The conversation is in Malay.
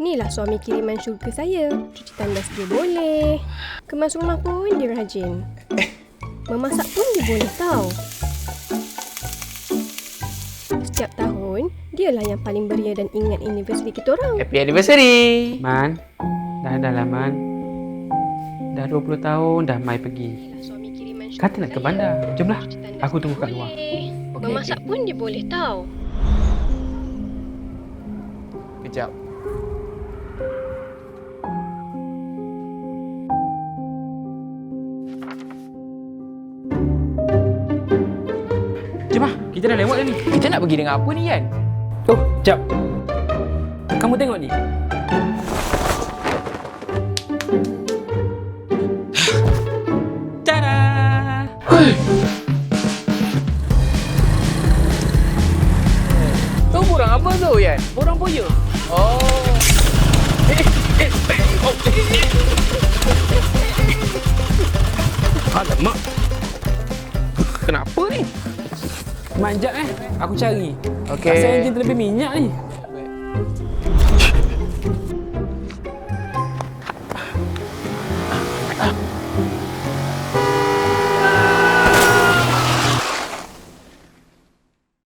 Inilah suami kiriman syurga saya. Cuci tandas dia boleh. Kemas rumah pun dia rajin. Memasak pun dia boleh tau. Setiap tahun, dialah yang paling beria dan ingat anniversary kita orang. Happy anniversary. Man, dah lah Man. Dah 20 tahun dah Mai pergi. Kata nak ke bandar. Jomlah, aku tunggu kat luar. Memasak pun dia boleh tau. Kejap. Jom lah, kita dah lewat dah ni. Kita nak pergi dengan apa ni kan? Oh, jap. Kamu tengok ni. Tada! Tu borang apa tu Yan? Borang boya. Oh. Alamak. Kenapa ni? Manjat Aku cari. Okey. Rasa enjin terlebih minyak ni.